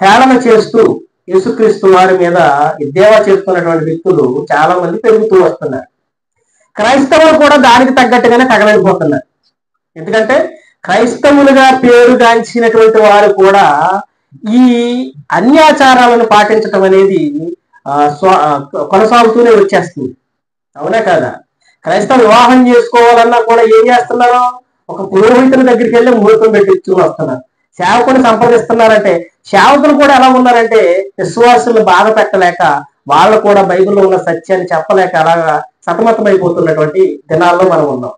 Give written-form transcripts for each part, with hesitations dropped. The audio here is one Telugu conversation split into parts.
హేళన చేస్తూ యేసుక్రీస్తు వారి మీద ఎద్దేవా చేస్తున్నటువంటి వ్యక్తులు చాలా మంది పెరుగుతూ వస్తున్నారు. క్రైస్తవులు కూడా దానికి తగ్గట్టుగానే తగలడిపోతున్నారు. ఎందుకంటే క్రైస్తవులుగా పేరుగాంచినటువంటి వారు కూడా ఈ అన్యాచారాలను పాటించటం అనేది కొనసాగుతూనే వచ్చేస్తుంది. అవునా కాదా? క్రైస్తవ వివాహం చేసుకోవాలన్నా కూడా ఏం చేస్తున్నారు? ఒక పురోహితుని దగ్గరికి వెళ్ళి ముహూర్తం పెట్టించుకుని వస్తున్నారు. సేవకుని సంప్రదిస్తున్నారంటే సేవకులు కూడా ఎలా ఉన్నారంటే విశ్వాసులు బాధ పెట్టలేక వాళ్ళు కూడా బైబిల్లో ఉన్న సత్యాన్ని చెప్పలేక అలాగా సతమతమైపోతున్నటువంటి దినాల్లో మనం ఉన్నాం.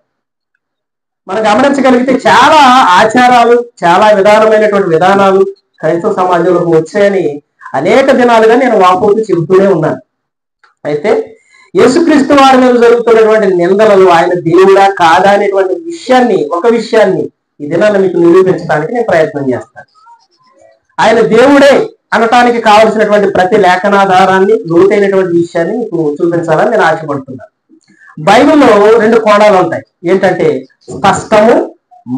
మనం గమనించగలిగితే చాలా ఆచారాలు, చాలా విధానాలు క్రైస్తవ సమాజంలోకి వచ్చాయని అనేక దినాలుగా నేను వాపోతూ చెబుతూనే ఉన్నాను. అయితే యేసుక్రీస్తు వారి మీద జరుగుతున్నటువంటి నిందలు ఆయన దేవుడా కాదా అనేటువంటి ఒక విషయాన్ని ఈ దినాన్ని మీకు నిరూపించడానికి నేను ప్రయత్నం చేస్తాను. ఆయన దేవుడే అనటానికి కావలసినటువంటి ప్రతి లేఖనాధారాన్ని, లోతైనటువంటి విషయాన్ని మీకు చూపించాలని నేను ఆశపడుతున్నాను. బైబిల్లో 2 కోణాలు ఉంటాయి. ఏంటంటే స్పష్టము,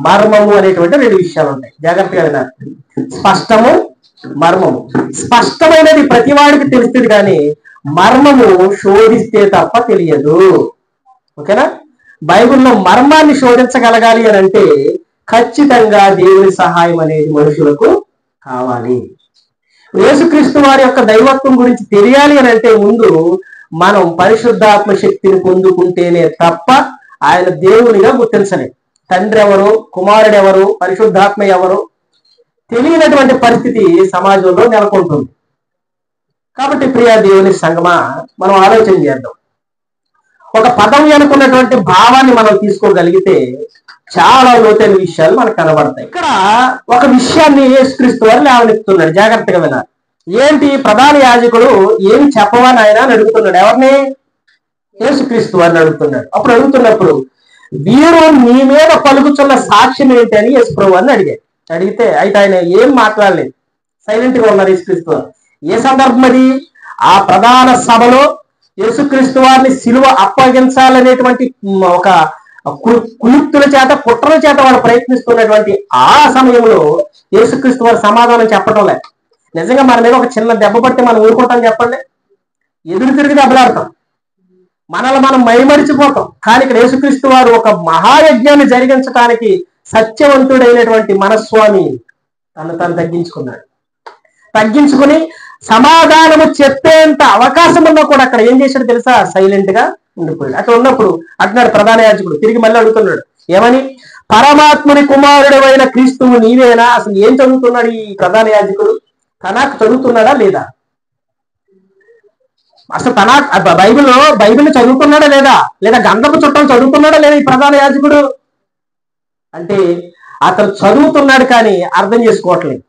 మర్మము అనేటువంటి 2 విషయాలు ఉంటాయి. జాగ్రత్తగా వినాలి. స్పష్టము, మర్మము. స్పష్టమైనది ప్రతి వాడికి తెలుస్తుంది, కానీ మర్మము శోధిస్తే తప్ప తెలియదు. ఓకేనా? బైబిల్లో మర్మాన్ని శోధించగలగాలి అని అంటే ఖచ్చితంగా దేవుని సహాయం అనేది మనుషులకు కావాలి. యేసుక్రీస్తు వారి యొక్క దైవత్వం గురించి తెలియాలి అని అంటే ముందు మనం పరిశుద్ధాత్మ శక్తిని పొందుకుంటేనే తప్ప ఆయన దేవునిగా గుర్తించలేదు. తండ్రి ఎవరు, కుమారుడు ఎవరు, పరిశుద్ధాత్మ ఎవరు తెలియనటువంటి పరిస్థితి సమాజంలో నెలకొంటుంది. కాబట్టి ప్రియా దేవుని సంగమా, మనం ఆలోచన చేద్దాం. ఒక పదం అనుకున్నటువంటి భావాన్ని మనం తీసుకోగలిగితే చాలా లోతైన విషయాలు మనకు కనబడతాయి. ఇక్కడ ఒక విషయాన్ని యేసుక్రీస్తు వారు లేవనెత్తుతున్నాడు. జాగ్రత్తగా వినాలి. ఏంటి? ప్రధాన యాజకుడు ఏమి చెప్పవని ఆయన అని అడుగుతున్నాడు. ఎవరిని? యేసుక్రీస్తు వారిని అడుగుతున్నాడు. అప్పుడు అడుగుతున్నప్పుడు వీరు నీ మీద పలుకుతున్న సాక్ష్యం ఏంటి అని యేసుప్రభు వారిని అడిగితే అయితే ఆయన ఏం మాట్లాడలేదు, సైలెంట్ గా ఉన్నారు యేసుక్రీస్తు వారు. ఏ సందర్భం అది? ఆ ప్రధాన సభలో యేసుక్రీస్తు వారిని సిలువ అప్పగించాలనేటువంటి ఒక కుయుక్తుల చేత, కుట్రల చేత వాళ్ళు ప్రయత్నిస్తున్నటువంటి ఆ సమయంలో యేసుక్రీస్తు వారు సమాధానం చెప్పడం లేదు. నిజంగా మన మీద ఒక చిన్న దెబ్బ పడితే మనం ఊరుకుంటాం చెప్పండి? ఎదురు తిరిగి దెబ్బలాడతాం, మనల్ని మనం మైమరిచిపోతాం. కానీ ఇక్కడ యేసుక్రీస్తు వారు ఒక మహాయజ్ఞాన్ని జరిగించడానికి సత్యవంతుడైనటువంటి మనస్వామి తను తగ్గించుకుని సమాధానము చెప్పేంత అవకాశం ఉన్నా కూడా అక్కడ ఏం చేశాడు తెలుసా? సైలెంట్ గా ఉండిపోయాడు. అక్కడ ఉన్నప్పుడు అంటున్నాడు ప్రధాన యాజకుడు, తిరిగి మళ్ళీ అడుగుతున్నాడు ఏమని? పరమాత్ముని కుమారుడు అయిన క్రీస్తువు నీవేనా? అసలు ఏం చదువుతున్నాడు ఈ ప్రధాన యాజకుడు? తనాకు చదువుతున్నాడా లేదా? అసలు బైబిల్ చదువుతున్నాడా లేదా గంధపు చుట్టం చదువుతున్నాడా లేదా ఈ ప్రధాన యాజకుడు? అంటే అతను చదువుతున్నాడు కానీ అర్థం చేసుకోవట్లేదు.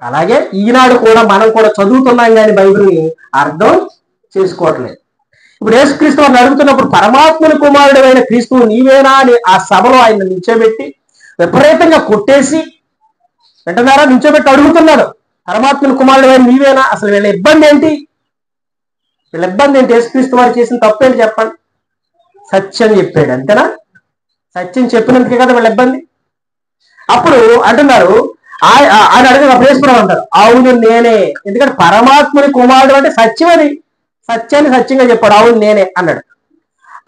అలాగే ఈనాడు కూడా మనం కూడా చదువుతున్నాం కానీ బైబిల్ని అర్థం చేసుకోవట్లేదు. ఇప్పుడు యేసుక్రీస్తు వారిని అడుగుతున్నప్పుడు పరమాత్ముని కుమారుడు అయిన క్రీస్తువు నీవేనా అని ఆ సభలో ఆయన నిల్చోబెట్టి విపరీతంగా కొట్టేసి వెంటనారా నిల్చోబెట్టి అడుగుతున్నాడు, పరమాత్ముని కుమారుడు అయిన నీవేనా? అసలు వీళ్ళ ఇబ్బంది ఏంటి? యేసుక్రీస్తు వారు చేసిన తప్పేంటి చెప్పండి? సత్యం చెప్పాడు, అంతేనా? సత్యం చెప్పినందుకే కదా వీళ్ళ ఇబ్బంది. అప్పుడు అంటున్నారు, ఆయన అడిగిన ప్రేస్పురం అంటారు, అవును నేనే. ఎందుకంటే పరమాత్ముని కుమారుడు అంటే సత్యం, అది సత్యాన్ని సత్యంగా చెప్పాడు, అవును నేనే అన్నాడు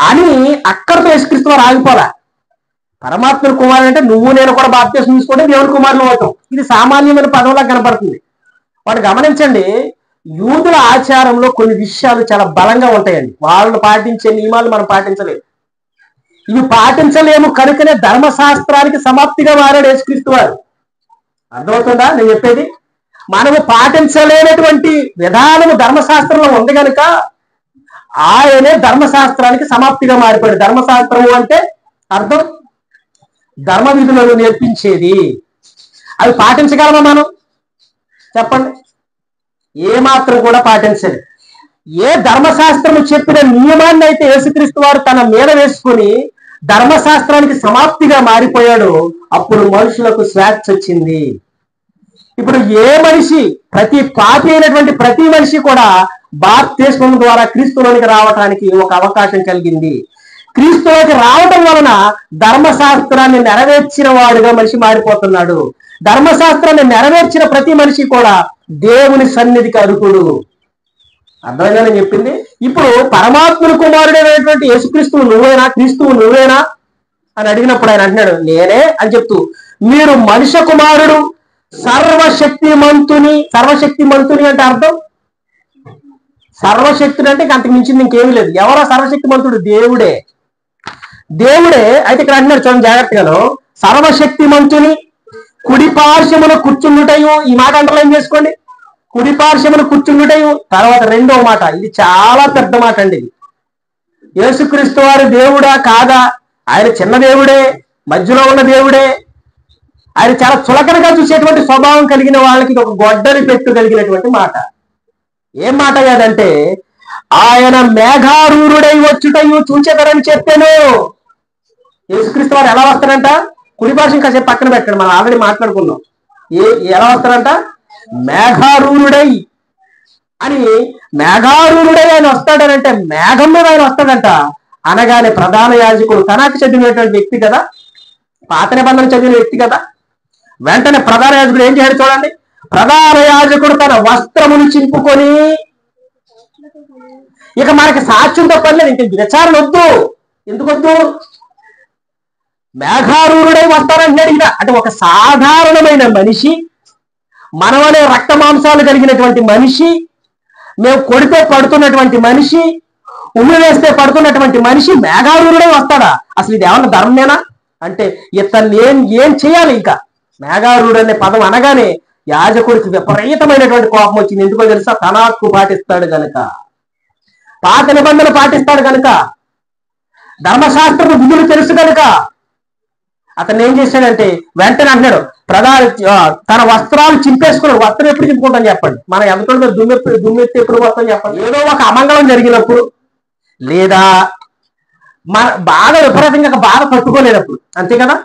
అని. అక్కడితో యేసుక్రీస్తు వారు ఆగిపోలే. పరమాత్ముని కుమారుడు అంటే నువ్వు నేను కూడా బాప్తిసం తీసుకుంటే దేవుని కుమారులు అవుతాం. ఇది సామాన్యమైన పదంలా కనపడుతుంది. వాడు గమనించండి, యూదుల ఆచారంలో కొన్ని విషయాలు చాలా బలంగా ఉంటాయండి. వాళ్ళు పాటించే నియమాలు మనం పాటించలేము. ఇవి పాటించలేము కనుకనే ధర్మశాస్త్రానికి సమాప్తిగా మారాడు యేసుక్రీస్తు వారు. అర్థమవుతుందా నేను చెప్పేది? మనము పాటించలేనటువంటి విధానము ధర్మశాస్త్రంలో ఉంది కనుక ఆయనే ధర్మశాస్త్రానికి సమాప్తిగా మారిపోయాడు. ధర్మశాస్త్రము అంటే అర్థం ధర్మ విధులను నేర్పించేది. అవి పాటించగలమా మనం? చెప్పండి. ఏమాత్రం కూడా పాటించలేదు. ఏ ధర్మశాస్త్రము చెప్పిన నియమాన్ని అయితే యేసుక్రీస్తు వారు తన మీద వేసుకుని ధర్మశాస్త్రానికి సమాప్తిగా మారిపోయాడు, అప్పుడు మనుషులకు స్వేచ్ఛ వచ్చింది. ఇప్పుడు ఏ మనిషి, ప్రతి పాపి అయినటువంటి ప్రతి మనిషి కూడా బాప్తిస్మం ద్వారా క్రీస్తులోనికి రావటానికి ఒక అవకాశం కలిగింది. క్రీస్తులోకి రావటం వలన ధర్మశాస్త్రాన్ని నెరవేర్చిన వాడుగా మనిషి మారిపోతున్నాడు. ధర్మశాస్త్రాన్ని నెరవేర్చిన ప్రతి మనిషి కూడా దేవుని సన్నిధికి అర్హుడు. అర్థమైందా నేను చెప్పింది? ఇప్పుడు పరమాత్ముని కుమారుడైనటువంటి యేసుక్రీస్తువు నువ్వేనా, క్రీస్తువు నువ్వేనా అని అడిగినప్పుడు ఆయన అంటున్నాడు నేనే అని చెప్తూ, మీరు మనుష్య కుమారుడు సర్వశక్తిమంతుని అంటే అర్థం సర్వశక్తుడు అంటే అంతకు మించింది ఇంకేమీ లేదు. ఎవరో సర్వశక్తిమంతుడు? దేవుడే. అయితే ఇక్కడ అంటున్నాడు చూడండి జాగ్రత్తగాను, సర్వశక్తిమంతుని కుడి పార్శ్వమున కూర్చుండుటయు, ఈ మాట అండర్లైన్ చేసుకోండి, కుడి పార్శ్వమున కూర్చుండుటయు. తర్వాత రెండో మాట, ఇది చాలా పెద్ద మాట అండి. యేసుక్రీస్తు వారి దేవుడా కాదా? ఆయన చిన్న దేవుడే, మధ్యలో ఉన్న దేవుడే. ఆయన చాలా చులకనగా చూసేటువంటి స్వభావం కలిగిన వాళ్ళకి ఇది ఒక గొడ్డలి పెట్టు కలిగినటువంటి మాట. ఏం మాట కాదంటే, ఆయన మేఘారూరుడై వచ్చుటయు చూచెదరని చెప్పాను. యేసుక్రీస్తు వారు ఎలా వస్తారంట? కుడి పార్శ్వం కాసేపు పక్కన పెట్టండి, మనం ఆల్రెడీ మాట్లాడుకున్నాం. ఎలా వస్తారంట? మేఘారూరుడై అని. మేఘారూరుడై ఆయన వస్తాడనంటే మేఘం మీద ఆయన వస్తాడంట. అనగానే ప్రధాన యాజకుడు, తనకు చదివినటువంటి వ్యక్తి కదా, పాత నిబంధన చదివిన వ్యక్తి కదా, వెంటనే ప్రధాన యాజకుడు ఏం చేయాడు చూడండి. ప్రధాన యాజకుడు తన వస్త్రమును చింపుకొని, ఇక మనకి సాక్ష్యంతో పని లేదు, ఇంక విచారణ వద్దు. ఎందుకు వద్దు? మేఘారూరుడై వస్తారంటున్నాడు ఈయన. అంటే ఒక సాధారణమైన మనిషి, మనవనే రక్త మాంసాలు కలిగినటువంటి మనిషి, మేము కొడితే పడుతున్నటువంటి మనిషి, ఉమ్మి వేస్తే పడుతున్నటువంటి మనిషి మేఘారూరుడై వస్తాడా? అసలు ఇది ఏమన్నా ధర్మమేనా? అంటే ఇతన్ని ఏం చేయాలి? ఇంకా మేఘారూరుడు అనే పదం అనగానే యాజకుడికి విపరీతమైనటువంటి కోపం వచ్చింది. ఎందుకో తెలుసా? తన హక్కు పాటిస్తాడు గనుక, పాత నిబంధన పాటిస్తాడు గనుక, ధర్మశాస్త్రపు విధులు తెలుసు కనుక అతను ఏం చేశాడంటే వెంటనే అంటున్నాడు, తన వస్త్రాలు చింపేసుకున్నాడు. వస్త్రం ఎప్పుడు చింపుకుంటాను చెప్పండి? మన ఎదుటి దుమ్మెత్తి ఎప్పుడు వస్తాం చెప్పండి? ఏదో ఒక అమంగళం జరిగినప్పుడు, లేదా మన బాధ విపరీతంగా బాధ పట్టుకోలేనప్పుడు, అంతే కదా.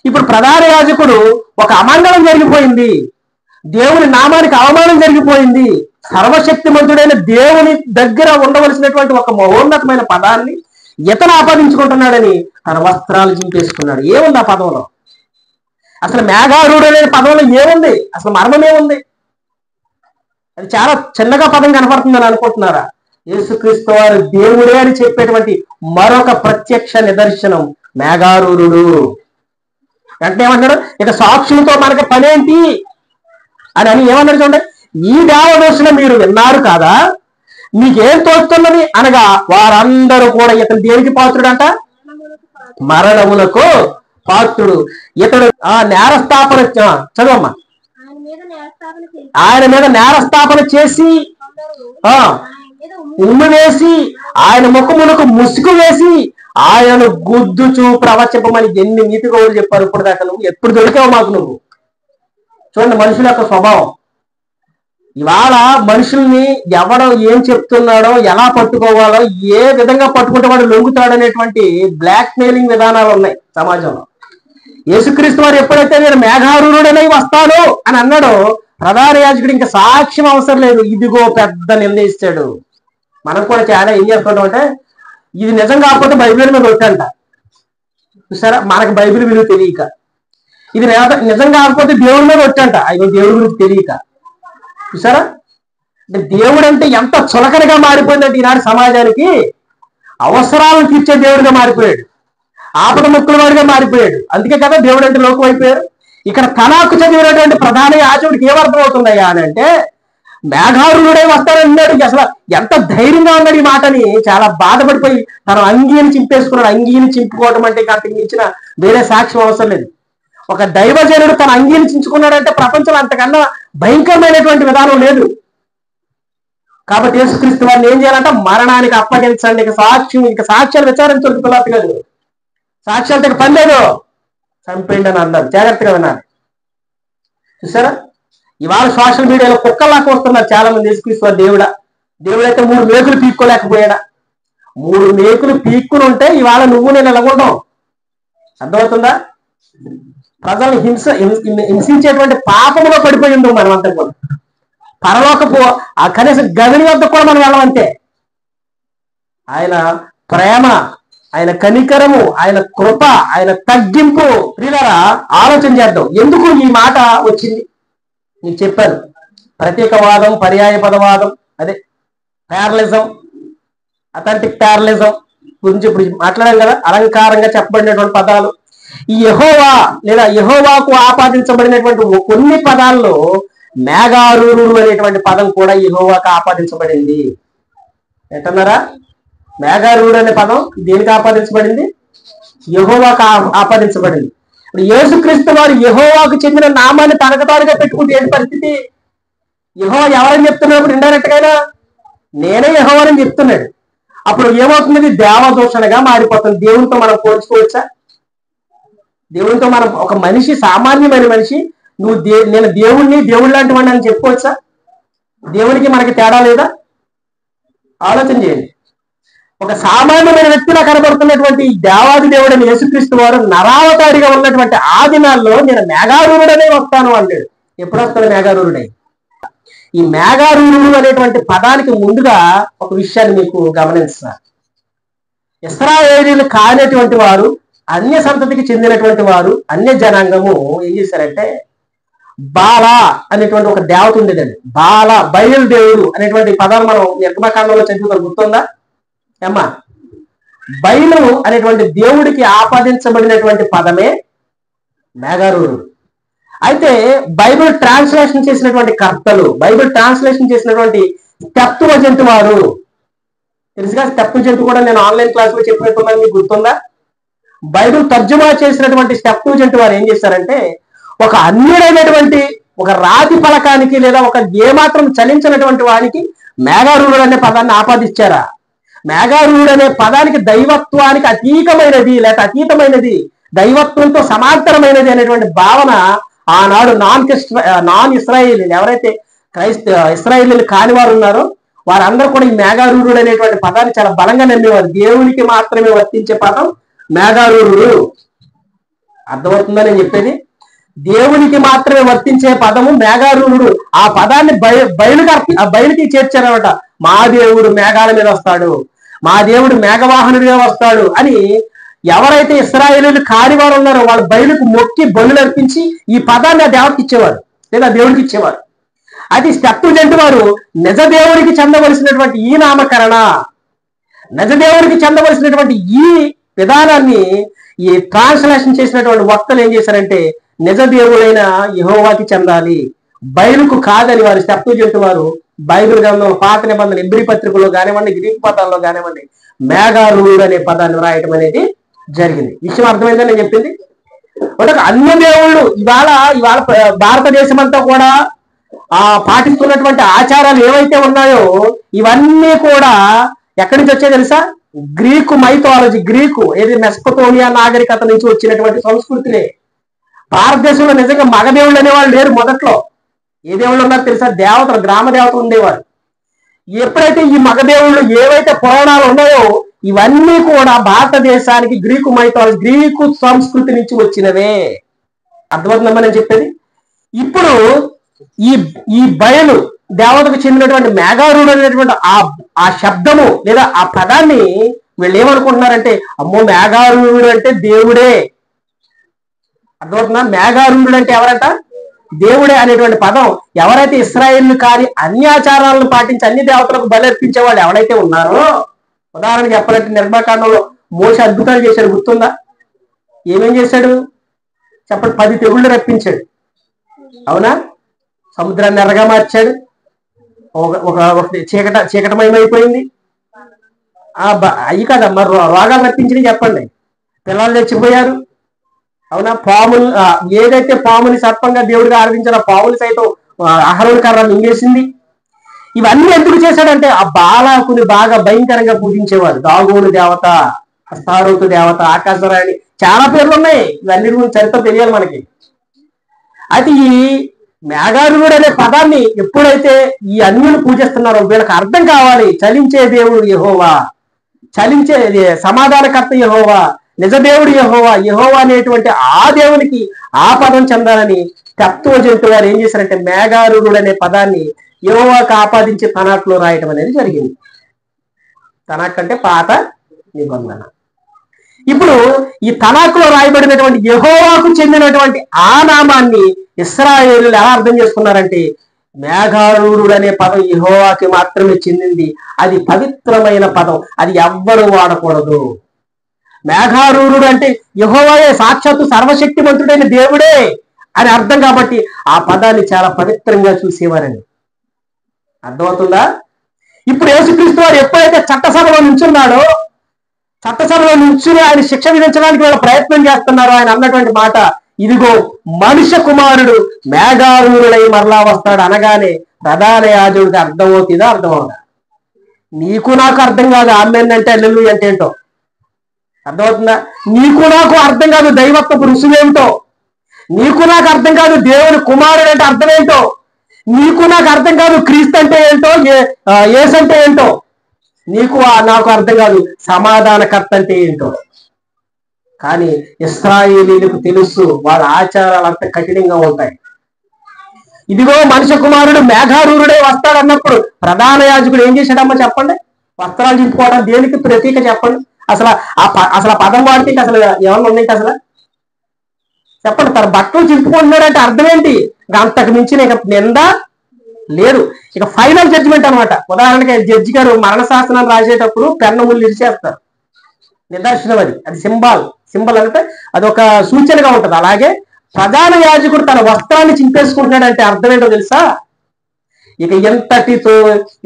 ఇప్పుడు ప్రధాన యాజకుడు, ఒక అమంగళం జరిగిపోయింది, దేవుని నామానికి అవమానం జరిగిపోయింది, సర్వశక్తిమంతుడైన దేవుని దగ్గర ఉండవలసినటువంటి ఒక మహోన్నతమైన పదాన్ని ఇతను ఆపాదించుకుంటున్నాడని తన వస్త్రాలు చింపేసుకున్నాడు. ఏముంది ఆ పదంలో? అసలు మేఘారూఢుడు అనే పదంలో ఏముంది? అసలు మర్మం ఏముంది? అది చాలా చిన్నగా పదం కనపడుతుందని అనుకుంటున్నారా? యేసుక్రీస్తు వారు దేవుడే అని చెప్పేటువంటి మరొక ప్రత్యక్ష నిదర్శనం మేఘారూఢుడు. అంటే ఏమన్నాడు? ఇక సాక్షులతో మనకి పనేంటి అని ఏమన్నాడు చూడండి. ఈ దేవదోషణ మీరు విన్నారు కాదా? మీకేం తోస్తున్నది అనగా వారందరూ కూడా ఇతను దేనికి పాత్రుడంట? మరణములకు పాత్రుడు. ఇతడు నేరస్థాపన, చదవమ్మా, ఆయన మీద నేరస్థాపన చేసి ఉమ్ము వేసి ఆయన ముఖమునకు ముసుగు వేసి ఆయనను గుద్దుచూ ప్రవచింపమని ఎన్ని నీతి కవులు చెప్పారు ఇప్పుడు దాకా. నువ్వు ఎప్పుడు దొరికావు మాకు? నువ్వు చూడండి మనుషుల యొక్క స్వభావం. ఇవాళ మనుషుల్ని ఎవడో ఏం చెప్తున్నాడో, ఎలా పట్టుకోవాలో, ఏ విధంగా పట్టుకుంటే వాడు లొంగుతాడు అనేటువంటి బ్లాక్ మెయిలింగ్ విధానాలు ఉన్నాయి సమాజంలో. యేసుక్రీస్తు వారు ఎప్పుడైతే నేను మేఘారూఢుడనై వస్తాను అని అన్నాడో, ప్రధాన యాజకుడు ఇంకా సాక్ష్యం అవసరం లేదు, ఇదిగో పెద్ద నిర్ణయిస్తాడు. మనం కూడా చాలా ఏం చేస్తుంటాం అంటే, ఇది నిజం కాకపోతే బైబిల్ మీద వచ్చంట. చూసారా, మనకు బైబిల్ విలువ తెలియక. ఇది నిజం కాకపోతే దేవుడి మీద వచ్చంట, అయ్యో దేవుడి గురించి తెలియక. చూసారా, అంటే దేవుడు అంటే ఎంత చులకనగా మారిపోయిందంటే ఈనాడు సమాజానికి. అవసరాలను తీర్చే దేవుడిగా మారిపోయాడు, ఆపద ముక్కుల వాడిగా మారిపోయాడు. అందుకే కదా దేవుడు అంటే లోకం అయిపోయారు. ఇక్కడ తనాకు చదివినటువంటి ప్రధాన యాజకుడికి ఏమర్థం అవుతుందయ్యా అని అంటే, మేఘారూఢుడై వస్తానన్నాడు. అసలు ఎంత ధైర్యంగా ఉన్నాడు ఈ మాటని. చాలా బాధపడిపోయి తన అంగీని చింపేసుకున్నాడు. అంగీని చింపుకోవడం అంటే అంతకు మించిన వేరే సాక్ష్యం అవసరం లేదు. ఒక దైవజనుడు తన అంగీని చించుకున్నాడంటే ప్రపంచంలో అంతకన్నా భయంకరమైనటువంటి విధానం లేదు. కాబట్టి యేసుక్రీస్తు వారిని ఏం చేయాలంటే మరణానికి అప్పగించండి. ఇక సాక్ష్యాలు విచారించడానికి పిల్లలు కాదు, సాక్ష్యాలతో పని లేదు, చంపేయండి అని అన్నారు. జాగ్రత్తగా వినాలి. చూసారా, ఇవాళ సోషల్ మీడియాలో కుక్కలాగా వస్తున్నారు చాలా మంది. యేసుక్రీస్తు వారు దేవుడైతే 3 మేకులు పీక్కోలేకపోయాడా? 3 మేకులు పీక్కుని ఉంటే ఇవాళ నువ్వు నేను ఎలాగుంటాం? అర్థమవుతుందా? ప్రజల్ని హింసించేటువంటి పాపంలో పడిపోయి ఉండు మనం అంతా కూడా. పరలోకపు ఆ కనీసం గదిని వద్ద కూడా మనం వెళ్ళమంటే ఆయన ప్రేమ, ఆయన కనికరము, ఆయన కృప, ఆయన తగ్గింపు. ప్రియులారా, ఆలోచన చేద్దాం. ఎందుకు ఈ మాట వచ్చింది? నేను చెప్పాను, ప్రతీకవాదం, పర్యాయ పదవాదం, అదే ప్యారలిజం, అథెంటిక్ ప్యారలిజం గురించి ఇప్పుడు మాట్లాడాం కదా. అలంకారంగా చెప్పబడినటువంటి పదాలు ఈ యెహోవా లేదా యెహోవాకు ఆపాదించబడినటువంటి కొన్ని పదాల్లో మేఘారూరుడు అనేటువంటి పదం కూడా యెహోవాకు ఆపాదించబడింది. ఏంటన్నారా? మేఘారూరుడు అనే పదం దేనికి ఆపాదించబడింది? యెహోవాకు ఆపాదించబడింది. ఇప్పుడు యేసుక్రీస్తు వారు యెహోవాకు చెందిన నామాన్ని తనకతారుగా పెట్టుకుంటే ఏంటి పరిస్థితి? యెహోవా ఎవరని చెప్తున్నప్పుడు ఇండైరెక్ట్ గా నేనే యెహోవాని చెప్తున్నాడు. అప్పుడు ఏమవుతుంది? దేవదూషణగా మారిపోతుంది. దేవునితో మనం పోల్చుకోవచ్చా? దేవునితో మనం ఒక మనిషి, సామాన్యమైన మనిషి, నువ్వు నేను దేవుణ్ణి, దేవుడు లాంటి వాడిని అని చెప్పుకోవచ్చా? దేవునికి మనకి తేడా లేదా? ఆలోచన చేయండి. ఒక సామాన్యమైన వ్యక్తిలా కనబడుతున్నటువంటి దేవాది దేవుడని యేసుక్రీస్తు వారు నరావతారిగా ఉన్నటువంటి ఆ దినాల్లో నేను మేఘారూరుడనే వస్తాను అన్నాడు. ఎప్పుడు వస్తాడు మేఘారూరుడై? ఈ మేఘారూరుడు అనేటువంటి పదానికి ముందుగా ఒక విషయాన్ని మీకు గమనిస్తా. ఇశ్రాయేలీయులు కానటువంటి వారు, అన్య సంతతికి చెందినటువంటి వారు, అన్య జనాంగము ఏం చేశారంటే బాలా అనేటువంటి ఒక దేవత ఉండేదండి. బాలా, బయలుదేవుడు అనేటువంటి పదాలు మనం నిర్గమకాండంలో చదువుతాం, గుర్తుందా అమ్మా? బయలు అనేటువంటి దేవుడికి ఆపాదించబడినటువంటి పదమే మేఘారూరుడు. అయితే బైబిల్ ట్రాన్స్లేషన్ చేసినటువంటి కర్తలు, బైబిల్ ట్రాన్స్లేషన్ చేసినటువంటి సెప్తువజింట్ వారు, తెలుసుగా సెప్తువజింట్ కూడా నేను ఆన్లైన్ క్లాస్ లో చెప్పినట్టున్నాను, మీకు గుర్తుందా? బైబిల్ తర్జుమా చేసినటువంటి సెప్తువజింట్ వారు ఏం చేశారంటే ఒక అన్యుడైనటువంటి ఒక రాతి ఫలకానికి లేదా ఒక ఏమాత్రం చలించినటువంటి వానికి మేఘారూరుడు అనే పదాన్ని ఆపాదించారా? మేఘారూరుడు అనే పదానికి దైవత్వానికి అతీతమైనది లేదా అతీతమైనది, దైవత్వంతో సమాంతరమైనది అనేటువంటి భావన ఆనాడు నాన్ ఇస్రాయేలీలు, ఎవరైతే ఇస్రాయేలీలు కాని వారు ఉన్నారో వారందరూ కూడా ఈ మేఘారూరుడు అనేటువంటి పదాన్ని చాలా బలంగా నమ్మేవారు. దేవునికి మాత్రమే వర్తించే పదం మేఘారూరుడు. అర్థమవుతుందని నేను చెప్పేది? దేవునికి మాత్రమే వర్తించే పదము మేఘారూరుడు. ఆ పదాన్ని బయలుకి చేర్చారనమాట. మా దేవుడు మేఘాల మీద వస్తాడు, మా దేవుడు మేఘవాహనుడిగా వస్తాడు అని ఎవరైతే ఇశ్రాయేలీయులు కాని వారు ఉన్నారో వాళ్ళు బయలుకు మొక్కి బలులు అర్పించి ఈ పదాన్ని ఆ దేవతకి ఇచ్చేవారు లేదా దేవుడికి ఇచ్చేవారు. అది సెప్తువజింట్ వారు నిజ దేవుడికి చెందవలసినటువంటి ఈ నామకరణ, నిజ దేవుడికి చెందవలసినటువంటి ఈ విధానాన్ని ఈ ట్రాన్స్లేషన్ చేసినటువంటి వక్తలు ఏం చేశారంటే నిజ దేవుడైన యెహోవాకి చెందాలి, బైబిలుకు కాదని వారు సెప్తువజింట్ వారు బైబిల్ గ్రంథంలో పాత నిబంధన ఎబ్రీ పత్రికలో కానివ్వండి, గ్రీకు పదాల్లో కానివ్వండి మేఘారూరుడు అనే పదాన్ని రాయటం అనేది జరిగింది. విషయం అర్థమైందని నేను చెప్పింది. ఒక అన్య దేవుళ్ళు ఇవాళ భారతదేశం అంతా కూడా పాటిస్తున్నటువంటి ఆచారాలు ఏవైతే ఉన్నాయో ఇవన్నీ కూడా ఎక్కడి నుంచి వచ్చాయో తెలుసా? గ్రీకు మైథాలజీ, గ్రీకు ఏది మెస్పతోమియా నాగరికత నుంచి వచ్చినటువంటి సంస్కృతినే. భారతదేశంలో నిజంగా మగ దేవుళ్ళు అనేవాళ్ళు లేరు. మొదట్లో ఏ దేవుళ్ళు ఉన్నారో తెలుసా? దేవతలు, గ్రామ దేవతలు ఉండేవారు. ఎప్పుడైతే ఈ మగ దేవుళ్ళు ఏవైతే పురాణాలు ఉన్నాయో ఇవన్నీ కూడా భారతదేశానికి గ్రీకు మైథాలజీ, గ్రీకు సంస్కృతి నుంచి వచ్చినవే. అర్థమవుతుందమ్మా నేను చెప్పేది? ఇప్పుడు ఈ బయలు దేవతకు చెందినటువంటి మేఘారూరుడు అనేటువంటి ఆ శబ్దము లేదా ఆ పదాన్ని వీళ్ళు ఏమనుకుంటున్నారంటే అమ్మో మేఘారూరుడు అంటే దేవుడే. అర్థమవుతుందా? మేఘారూరుడు అంటే ఎవరంట? దేవుడే అనేటువంటి పదం ఎవరైతే ఇశ్రాయేలు కాని అన్యాచారాలను పాటించి అన్ని దేవతలకు బలి అర్పించే వాళ్ళు ఎవరైతే ఉన్నారో, ఉదాహరణకు చెప్పాలంటే నిర్గమకాండంలో మోషే అద్భుతాలు చేశాడు, గుర్తుందా? ఏమేం చేశాడు చెప్పండి? 10 తెగుళ్ళు రప్పించాడు, అవునా? సముద్రాన్ని ఎర్రగా మార్చాడు, ఒక చీకటమయమైపోయింది. అయ్యి కాదమ్మా, రోగాలు రప్పించినవి చెప్పండి. పిల్లలు చచ్చిపోయారు, అవునా? పాములు, ఏదైతే పాముని సర్పంగా దేవుడిగా ఆరాధించారో పాములు సైతం అహరోను కర్ర మింగేసింది. ఇవన్నీ ఎందుకు చేశాడంటే ఆ బాలాకుని బాగా భయంకరంగా పూజించేవారు. దాగోను దేవత, అస్తారోతు దేవత, ఆకాశరాణి, చాలా పేర్లు ఉన్నాయి. ఇవన్నీ గురించి చరిత్ర తెలియాలి మనకి. అయితే ఈ మేఘారూరుడు అనే పదాన్ని ఎప్పుడైతే ఈ అన్యులు పూజిస్తున్నారో వీళ్ళకి అర్థం కావాలి, చలించే దేవుడు యెహోవా, చలించే సమాధానకర్త యెహోవా, నిజ దేవుడు యెహోవా, యెహోవా అనేటువంటి ఆ దేవునికి ఆ పదం చెందాలని సెప్తువజింట్ వారు ఏం చేశారంటే మేఘారూరుడు అనే పదాన్ని యెహోవాకు ఆపాదించి తనాక్లో రాయటం అనేది జరిగింది. తనాక్ అంటే పాత నిబంధన. ఇప్పుడు ఈ తనాక్లో రాయబడినటువంటి యెహోవాకు చెందినటువంటి ఆ నామాన్ని ఇశ్రాయేలీయులు ఎలా అర్థం చేసుకున్నారంటే మేఘారూఢుడు అనే పదం యెహోవాకి మాత్రమే చెందింది. అది పవిత్రమైన పదం, అది ఎవ్వరు వాడకూడదు. మేఘారూఢుడు అంటే యెహోవాయే, సాక్షాత్తు సర్వశక్తిమంతుడైన దేవుడే అని అర్థం. కాబట్టి ఆ పదాన్ని చాలా పవిత్రంగా చూసేవారండి. అర్థమవుతుందా? ఇప్పుడు యేసుక్రీస్తు వారు ఎప్పుడైతే చట్టసభలో నుంచున్నాడో, చట్టసభలో నుంచుని ఆయన శిక్ష విధించడానికి వీళ్ళ ప్రయత్నం చేస్తున్నారో, ఆయన అన్నటువంటి మాట, ఇదిగో మనుష్య కుమారుడు మేఘారూఢుడై మరలా వస్తాడు అనగానే ప్రధాన యాజకుడికి అర్థమవుతుందా? అర్థమవుదా? నీకు నాకు అర్థం కాదు ఆమేన్ అంటే హల్లెలూయా అంటే ఏంటో. అర్థమవుతుందా? నీకు నాకు అర్థం కాదు దైవత్వపు రుసుమేమిటో. నీకు నాకు అర్థం కాదు దేవుని కుమారుడు అంటే అర్థం ఏంటో. నీకు నాకు అర్థం కాదు క్రీస్తు అంటే ఏంటో, యేసు అంటే ఏంటో. నీకు నాకు అర్థం కాదు సమాధానకర్త అంటే ఏంటో. కానీ ఇశ్రాయేలీయులకు తెలుసు, వాళ్ళ ఆచారాలు అంత కఠినంగా ఉంటాయి. ఇదిగో మనుష్య కుమారుడు మేఘారూఢుడై వస్తాడన్నప్పుడు ప్రధాన యాజకుడు ఏం చేశాడమ్మా చెప్పండి? వస్త్రాలు చింపుకోవడం దేనికి ప్రతీక చెప్పండి? అసలు ఆ పదం వాడితే అసలు ఏమన్నా ఉన్నాయి అసలు చెప్పండి. తన బట్టలు చింపుకుంటున్నాడంటే అర్థం ఏంటి? అంతకు మించిన ఇక నింద లేదు. ఇక ఫైనల్ జడ్జిమెంట్ అనమాట. ఉదాహరణకి జడ్జి గారు మరణ శాసనాన్ని రాసేటప్పుడు పెన్ను ముళ్ళు ఇరిచేస్తారు. నిదర్శనం అది సింబల్ అంటే అదొక సూచనగా ఉంటది. అలాగే ప్రధాన యాజకుడు తన వస్త్రాన్ని చింపేసుకుంటున్నాడంటే అర్థం ఏంటో తెలుసా? ఇక ఎంతటితో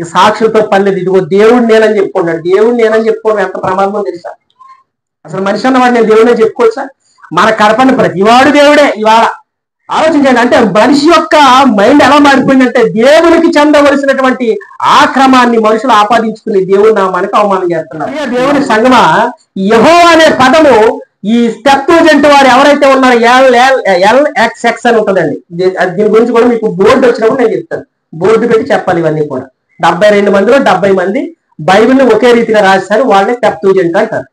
ఈ సాక్షులతో పనిలేదు. ఇదిగో దేవుడు నేనని చెప్పుకున్నాడు. దేవుడు నేనని చెప్పుకోవడం ఎంత ప్రమాదమో తెలుసా? అసలు మనిషి అన్నవాడు నేను దేవుడిని చెప్పుకోవచ్చా? మన కడపని ప్రతివాడు దేవుడే. ఇవాళ ఆలోచించండి. అంటే మనిషి యొక్క మైండ్ ఎలా మారిపోయిందంటే దేవునికి చెందవలసినటువంటి ఆ క్రమాన్ని మనుషులు ఆపాదించుకుని దేవుని నామానికి అవమానం చేస్తున్నారు. దేవుని సంగమా, యెహోవా అనే పదము ఈ సెప్టుజింట్ వారు ఎవరైతే ఉన్నారో LXX అని ఉంటుందండి. దీని గురించి కూడా మీకు బోర్డు వచ్చినప్పుడు నేను చెప్తాను. బోర్డు పెట్టి చెప్పాలి ఇవన్నీ కూడా. 72 మందిలో 70 మంది బైబిల్ని ఒకే రీతిగా రాశారు. వాళ్ళని సెప్టుజింట్ అంటారు.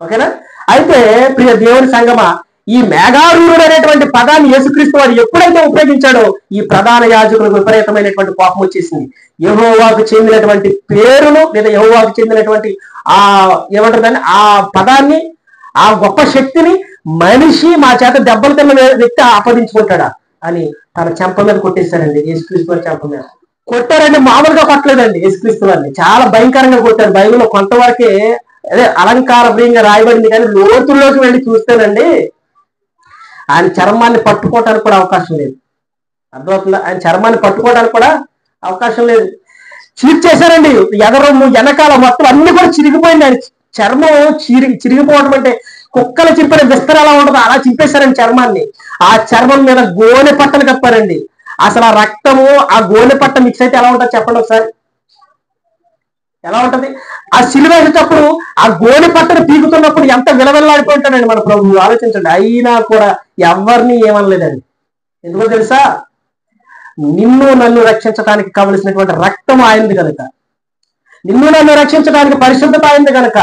ఓకేనా? అయితే ప్రియ దేవుని సంగమా, ఈ మేఘారూఢుడు అనేటువంటి పదాన్ని యేసుక్రీస్తు వారు ఎప్పుడైతే ఉపయోగించాడో ఈ ప్రధాన యాజకులకు విపరీతమైనటువంటి కోపం వచ్చేసింది. యెహోవాకు చెందినటువంటి పేరును లేదా యెహోవాకు చెందినటువంటి ఏమంటారు దాన్ని, ఆ పదాన్ని, ఆ గొప్ప శక్తిని మనిషి మా చేత దెబ్బలు తిన్న వ్యక్తి ఆపాదించుకుంటాడా అని తన చెంప మీద కొట్టేశారండి. యేసుక్రీస్తు వారి చెంప మీద కొట్టారండి. మామూలుగా కొట్టలేదండి. యేసుక్రీస్తు వారిని చాలా భయంకరంగా కొట్టారు. బైబిల్లో కొంతవరకే అదే అలంకార ప్రియంగా రాయబడింది, కానీ లోతుల్లోకి వెళ్ళి చూస్తేనండి ఆయన చర్మాన్ని పట్టుకోవడానికి కూడా అవకాశం లేదు. అర్థమవుతుందా? ఆయన చర్మాన్ని పట్టుకోవడానికి కూడా అవకాశం లేదు. చీర్చేశారండి. ఎదరము వెనకాల మొత్తం అన్ని కూడా చిరిగిపోయింది. ఆయన చర్మం చిరిగిపోవడం అంటే కుక్కలు చింపిన విస్తర ఎలా ఉంటుందో అలా చింపేశారండి చర్మాన్ని. ఆ చర్మం మీద గోనె పట్టలు కప్పారండి. అసలు ఆ రక్తము ఆ గోనె పట్ట మిక్స్ అయితే ఎలా ఉంటుంది చెప్పండి ఒకసారి. ఎలా ఉంటది? ఆ సిలువేసేటప్పుడు ఆ గోనె పట్టను పీకుతున్నప్పుడు ఎంత విలవిల్లాడిపోయింటాడండి మన ప్రభువు. ఆలోచించండి. అయినా కూడా ఎవరిని ఏమనలేదండి. ఎందుకో తెలుసా? నిన్ను నన్ను రక్షించడానికి కావలసినటువంటి రక్తం ఆయనది కనుక, నిన్ను నన్ను రక్షించడానికి పరిశుద్ధత అయింది కనుక.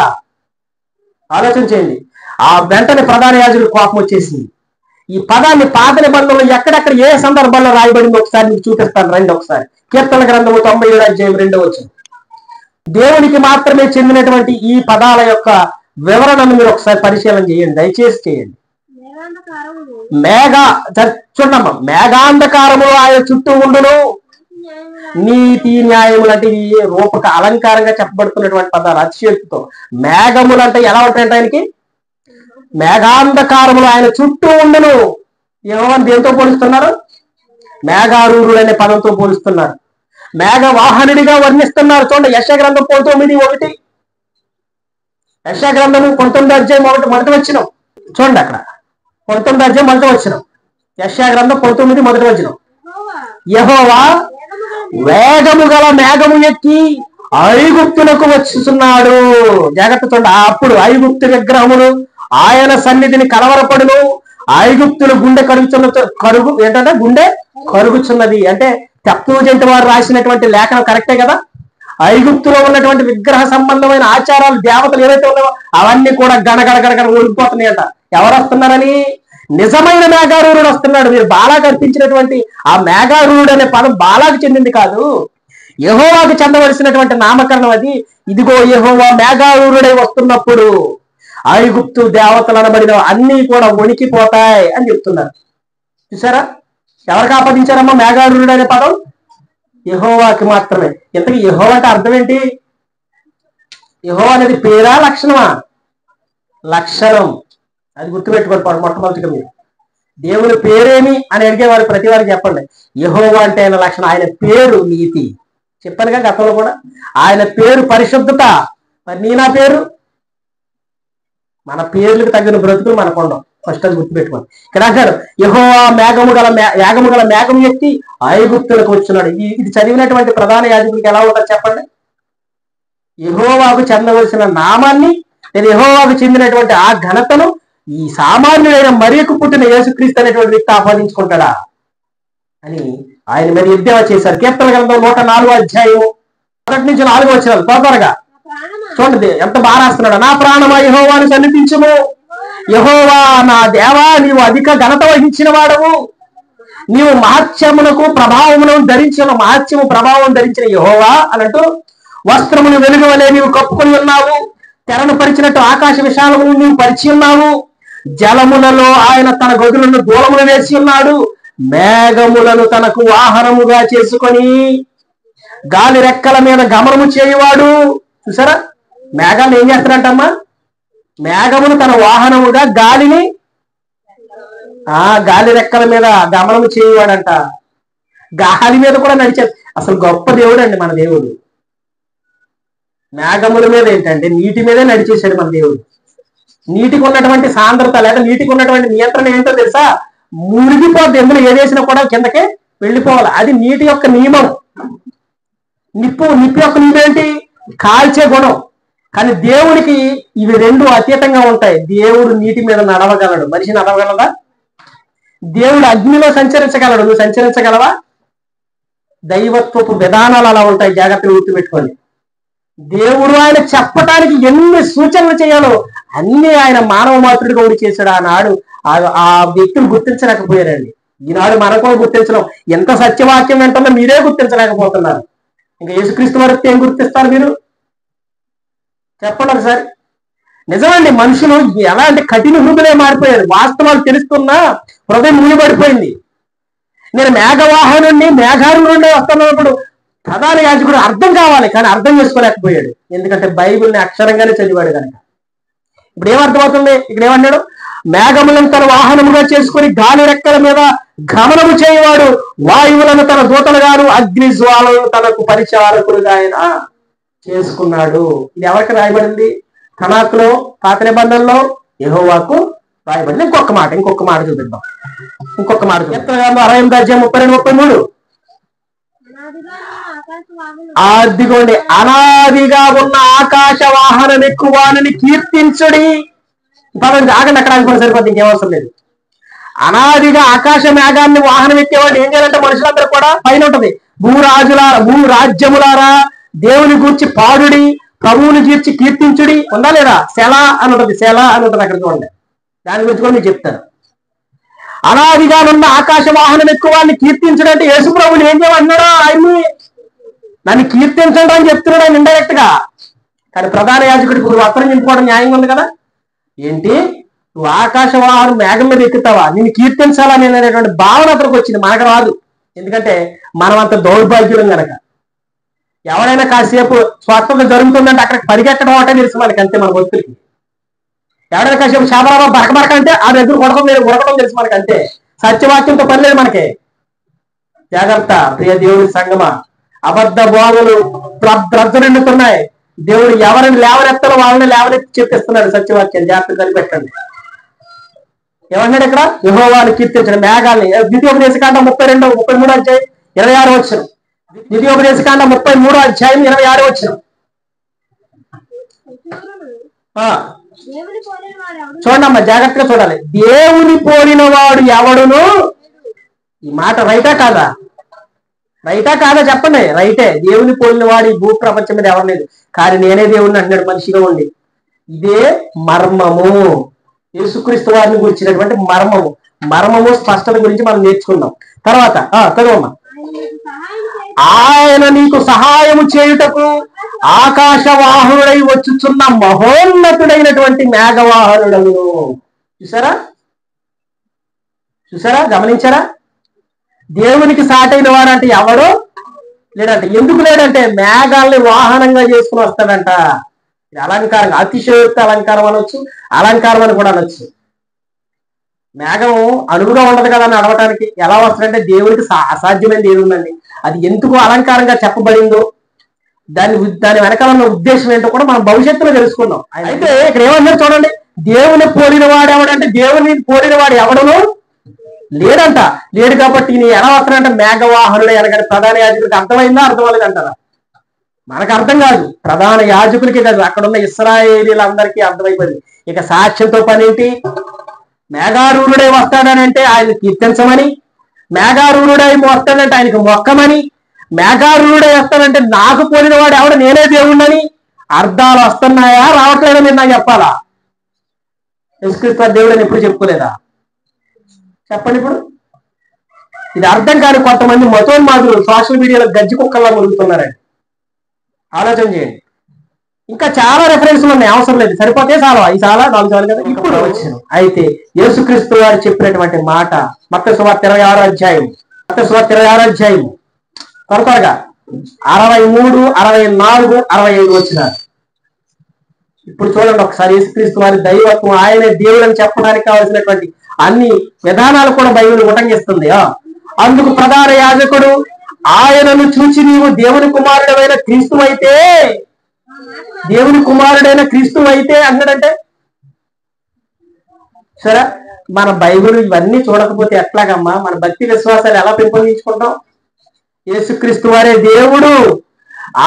ఆలోచన చేయండి. ఆ వెంటనే ప్రధాన యాజకుడికి కోపం వచ్చేసింది. ఈ పదాన్ని పాత నిబంధనలో ఎక్కడెక్కడ ఏ సందర్భాల్లో రాయబడింది ఒకసారి మీకు చూపిస్తాను రండి. ఒకసారి కీర్తన గ్రంథము 97 అధ్యాయం 2వ వచనం. దేవునికి మాత్రమే చెందినటువంటి ఈ పదాల యొక్క వివరణను మీరు ఒకసారి పరిశీలన చేయండి, దయచేసి చేయండి. చూడమ్మా, మేఘాంధకారములు ఆయన చుట్టూ ఉండును, నీతి న్యాయములు అంటే ఈ రూపక అలంకారంగా చెప్పబడుతున్నటువంటి పదాలు అతిశయోక్తితో. మేఘములు అంటే ఎలా ఉంటాయంటే ఆయనకి మేఘాంధకారములు ఆయన చుట్టూ ఉండును. యెహోవాను దేంతో పోలుస్తున్నారు? మేఘారూఢుడు అనే పదంతో పోలుస్తున్నారు. మేఘ వాహనుడిగా వర్ణిస్తున్నారు. చూడండి యెషయా గ్రంథం 19:1, యెషయా గ్రంథము 19 అధ్యాయం 1 మొదటి వచనం చూడండి. అక్కడ 19 అధ్యాయం 1వ వచనం, యెషయా గ్రంథం 19 మొదటి వచనం. యెహోవా వేగము గల మేఘము ఎక్కి ఐగుప్తులకు వచ్చుచున్నాడు. జాగ్రత్త చూడండి. అప్పుడు ఐగుప్తు విగ్రహములు ఆయన సన్నిధిని కలవరపడును, ఐగుప్తుల గుండె గుండె కరుగుచున్నది. అంటే సెప్టుజింట్ వారు రాసినటువంటి లేఖనం కరెక్టే కదా. ఐగుప్తులో ఉన్నటువంటి విగ్రహ సంబంధమైన ఆచారాలు, దేవతలు ఏవైతే ఉన్నాయో అవన్నీ కూడా గడగడ ఓడిపోతున్నాయట. ఎవరు వస్తున్నారని? నిజమైన మేఘారూఢుడు వస్తున్నాడు. మీరు బాలాకు అర్పించినటువంటి ఆ మేఘారూఢుడు అనే పదం బాలాకు చెందింది కాదు, యెహోవాకు చెందవలసినటువంటి నామకరణం అది. ఇదిగో యెహోవా మేఘారూఢుడై వస్తున్నప్పుడు ఐగుప్తు దేవతలు అనబడిన అన్ని కూడా వణికిపోతాయి అని చెప్తున్నారు. చూసారా? ఎవరికి ఆపాదించారమ్మా మేఘారూఢుడు అనే పదం? యెహోవాకి మాత్రమే. ఇంతకీ యెహోవా అంటే అర్థం ఏంటి? యెహోవా అనేది పేరా లక్షణమా? లక్షణం. అది గుర్తుపెట్టుకోండి మొట్టమొదటిగా. మీరు దేవుని పేరేమి అని అడిగేవారు ప్రతి వారికి చెప్పండి. యెహోవా అంటే ఆయన లక్షణం. ఆయన పేరు నీతి. చెప్పానుగా గతంలో కూడా. ఆయన పేరు పరిశుద్ధత. మరి నీ నా పేరు? మన పేర్లకు తగిన బ్రతుకులు మనకు ఉండవు. ఫస్ట్ అది గుర్తుపెట్టుకోండి. ఇక్కడ అంటాడు యెహోవా యాగము గల మేఘం ఎత్తి ఐగుప్తులకు వచ్చున్నాడు. ఇది చదివినటువంటి ప్రధాన యాజకుడికి ఎలా ఉంటుంది చెప్పండి? యెహోవాకు చెందవలసిన నామాన్ని, లేదా యెహోవాకు చెందినటువంటి ఆ ఘనతను ఈ సామాన్యుడైన మరియకు పుట్టిన యేసుక్రీస్తు అనేటువంటి వ్యక్తి ఆపాదించుకుంటాడా అని ఆయన మరి ఎద్దేవా చేశారు. కీర్తన గ్రంథం 104వ అధ్యాయం 1 నుంచి 4 వచనాలు త్వరగా చూడండి ఎంత బాగా రాస్తున్నాడు. నా ప్రాణమా యెహోవాను సన్నిధించుము, యెహోవా నా దేవా నీవు అధిక ఘనత వహించిన వాడవు, నీవు మహత్యమునకు మహత్యము ప్రభావం ధరించిన యెహోవా అన్నట్టు వస్త్రమును వెలుగు వలె నీవు కప్పుకొని ఉన్నావు, తెరను పరిచినట్టు ఆకాశ విశాలమును నీవు పరిచి ఉన్నావు, జలములలో ఆయన తన గదులను దూలములు వేసి ఉన్నాడు, మేఘములను తనకు వాహనముగా చేసుకొని గాలి రెక్కల మీద గమనము చేయువాడు. చూసారా మేఘాలు ఏం చేస్తారంటమ్మా? మేఘమును తన వాహనముగా గాలి రెక్కల మీద గమనము చేయువాడంట. గాలి మీద కూడా నడిచే అసలు గొప్ప దేవుడు అండి మన దేవుడు. మేఘముల మీద ఏంటంటే నీటి మీదే నడిచేశాడు మన దేవుడు. నీటికి ఉన్నటువంటి సాంద్రత లేదా నీటికి ఉన్నటువంటి నియంత్రణ ఏంటో తెలుసా? మునిగిపోద్ది. ఎందులో ఏదేసినా కూడా కిందకే వెళ్ళిపోవాలి. అది నీటి యొక్క నియమం. నిప్పు యొక్క నియమం ఏంటి? కాల్చే గుణం. కానీ దేవునికి ఇవి రెండు అతీతంగా ఉంటాయి. దేవుడు నీటి మీద నడవగలడు, మనిషి నడవగలదా? దేవుడు అగ్నిలో సంచరించగలడు, నువ్వు సంచరించగలవా? దైవత్వపు విధానాలు అలా ఉంటాయి, జాగ్రత్తగా గుర్తుపెట్టుకోండి. దేవుడు ఆయన చెప్పటానికి ఎన్ని సూచనలు చేయాలో అన్ని ఆయన మానవ మాతృడిగా ఉండి చేశాడు. ఆనాడు ఆ వ్యక్తిని గుర్తించలేకపోయారండి. ఈనాడు మనకు గుర్తించడం. ఎంత సత్యవాక్యం ఏంటో మీరే గుర్తించలేకపోతున్నారు. ఇంకా యేసుక్రీస్తు వారికి ఏం గుర్తిస్తారు మీరు? చెప్పండి ఒకసారి. నిజమండి, మనుషులు ఎలా అంటే కఠిన హృదయులే మారిపోయారు. వాస్తవాలు తెలుస్తున్నా హృదయం మూయబడిపోయింది. నేను మేఘవాహనుడిని, మేఘారు నుండి వస్తున్నప్పుడు ప్రధాన యాజకుడు అర్థం కావాలి, కానీ అర్థం చేసుకోలేకపోయాడు. ఎందుకంటే బైబిల్ని అక్షరంగానే చదివాడు కనుక. ఇప్పుడు ఏమర్థమవుతుంది? ఇక్కడ ఏమన్నాడు? మేఘములను తన వాహనముగా చేసుకుని గాలి రెక్కల మీద గమనము చేయవాడు, వాయువులను తన దూతలుగాను అగ్ని జ్వాలను తనకు పరిచారకులుగా ఆయన చేసుకున్నాడు. ఇది ఎవరికి రాయబడింది? తనాకులో, పాత నిబంధనలో యెహోవాకు రాయబడింది. ఇంకొక మాట చూపిద్దాం. ఇంకొక మాట 68:32-33. అదిగోండి, అనాదిగా ఉన్న ఆకాశ వాహనం ఎక్కువానని కీర్తించుడి. ఆగండి, అక్కడ అనుకుని సరిపోతుంది, ఇంకేమవసరం లేదు. అనాదిగా ఆకాశ మేఘాన్ని వాహనం ఎక్కేవాడు ఏం చేయాలంటే మనుషులందరూ కూడా పైన ఉంటది, భూరాజ్యములారా దేవుని గూర్చి పాడుడి, ప్రభువుని గూర్చి కీర్తించుడి. ఉందా లేదా? సెలా అని ఉంటుంది, అక్కడ చూడండి. దాని గురించి కూడా మీకు చెప్తాను. అనాదిగా ఉన్న ఆకాశ వాహనం ఎక్కువాన్ని కీర్తించడం అంటే యేసు ప్రభువుని ఏం చేయమన్నాడో ఆయన్ని నన్ను కీర్తించండి అని చెప్తున్నాడు ఆయన ఇండైరెక్ట్ గా. కానీ ప్రధాన యాజకుడికి ఇప్పుడు వస్త్రం నింపుకోవడం న్యాయంగా ఉంది కదా? ఏంటి, నువ్వు ఆకాశ వాహనం మేఘం మీద ఎక్కుతావా, నిన్ను కీర్తించాలని అనేటువంటి భావన అతనికి వచ్చింది. మనకు రాదు, ఎందుకంటే మనం అంత దౌర్భాగ్యులం కనుక. ఎవరైనా కాసేపు స్వస్థత జరుగుతుందంటే అక్కడికి పరిగెట్టడం అంటే తెలుసు మనకి, అంతే. మన భక్తులకి ఎవరైనా కాసేపు శాబరాబా బరకబరక అంటే ఆ దగ్గర ఉడకడం తెలుసు మనకి, అంతే. సత్యవాక్యంతో పని లేదు మనకి. జాగ్రత్త ప్రియ దేవుడి సంగమా. అబద్ధ బోధలు ప్రజ్వరిల్లుతున్నాయి. దేవుడు ఎవరిని లేవనెత్తాలో వాళ్ళని లేవనెత్తి చెప్పిస్తున్నాడు సత్యవాక్యం. జాగ్రత్త కనిపెట్టండి. ఏమన్నాడు ఇక్కడ? యెహోవాను కీర్తించడం, మేఘాలని. ద్వితీయోపదేశకాండం 33 అధ్యాయం 26 వచనం. ద్వితీయోపదేశకాండం 33 అధ్యాయం 26 వచనం. చూడండి అమ్మా, జాగ్రత్తగా చూడాలి. దేవుని పోలిన వాడు ఎవడును. ఈ మాట రైటా కాదా? చెప్పండి. రైటే. దేవుని పోలిన వాడు ఈ భూ ప్రపంచం మీద ఎవరు లేదు, కానీ నేనే దేవుడిని అంటున్నాడు మనిషిగా ఉండి. ఇదే మర్మము. యేసుక్రీస్తు వారిని గురించినటువంటి మర్మము స్పష్టత గురించి మనం నేర్చుకుందాం. తర్వాత చదువమ్మా. ఆయన నీకు సహాయము చేయుటకు ఆకాశ వాహనుడై వచ్చుచున్న మహోన్నతుడైనటువంటి మేఘవాహనుడను. చూసారా? గమనించారా? దేవునికి సాటైన వాడంటే ఎవడు? లేడంట. ఎందుకు లేడంటే మేఘాల్ని వాహనంగా చేసుకుని వస్తాడంట. ఇది అలంకారం, అతిశయోక్తి అలంకారం అనొచ్చు, అలంకారం అని కూడా అనొచ్చు. మేఘం అడుగుగా ఉండదు కదా నడవటానికి. ఎలా వస్తుందంటే దేవుడికి అసాధ్యమైనది ఏది ఉందండి. అది ఎందుకు అలంకారంగా చెప్పబడిందో దాని వెనకాల ఉన్న ఉద్దేశం ఏంటో కూడా మనం భవిష్యత్తులో తెలుసుకుందాం. అయితే ఇక్కడ ఏమన్నారు చూడండి, దేవుని పోలిన వాడు ఎవడంటే దేవుని పోలిన వాడు ఎవడను లేడంట. లేడు కాబట్టి నీ ఎలా వస్తాడంటే మేఘవాహనుడే అనగానే ప్రధాన యాజకుడికి అర్థమైందా అర్థం అవ్వలేదంటారా? మనకు అర్థం కాదు, ప్రధాన యాజకులకి కాదు, అక్కడ ఉన్న ఇశ్రాయేలీలందరికీ అర్థమైపోయింది. ఇక సాక్ష్యంతో పని ఏంటి? మేఘారూరుడై వస్తాడనంటే ఆయన కీర్తించమని, మేఘారూరుడై వస్తాడంటే ఆయనకు మొక్కమని, మేఘారూరుడై వస్తాడంటే నాకు పోలిన వాడు ఎవడు నేనే దేవుణ్ణని అర్థాలు వస్తున్నాయా రావట్లేదా మీరు నాకు చెప్పాలా? యేసుక్రీస్తు దేవుడు అని ఎప్పుడు చెప్పుకోలేదా? చెప్పండి. ఇప్పుడు ఇది అర్థం కాని కొంతమంది మతోన్మాదులు సోషల్ మీడియాలో గజ్జి కుక్కల్లా మురుగుతున్నారండి. ఆలోచన చేయండి. ఇంకా చాలా రెఫరెన్స్లు ఉన్నాయి, అవసరం లేదు, సరిపోతే చాలా ఈ చాలా 4 సార్లు కదా ఇప్పుడు వచ్చాను. అయితే యేసుక్రీస్తు వారు చెప్పినటువంటి మాట మత్తయి సువార్త 26వ అధ్యాయం, మత్తయి సువార్త 26వ అధ్యాయం త్వరగా 63, 64, 65 వచ్చినారు. ఇప్పుడు చూడండి ఒకసారి. యేసుక్రీస్తు వారి దైవత్వం, ఆయన దేవుడు అని చెప్పడానికి కావాల్సినటువంటి అన్ని విధానాలు కూడా బైబిల్ ఉటంకిస్తుంది. అందుకు ప్రధాన యాజకుడు ఆయనను చూచి నీవు దేవుని కుమారుడైన క్రీస్తు అయితే, దేవుని కుమారుడైన క్రీస్తు అయితే అన్నాడంటే సరే, మన బైబిల్ ఇవన్నీ చూడకపోతే ఎట్లాగమ్మా మన భక్తి విశ్వాసాలు ఎలా పెంపొందించుకుంటాం? యేసుక్రీస్తు వారే దేవుడు,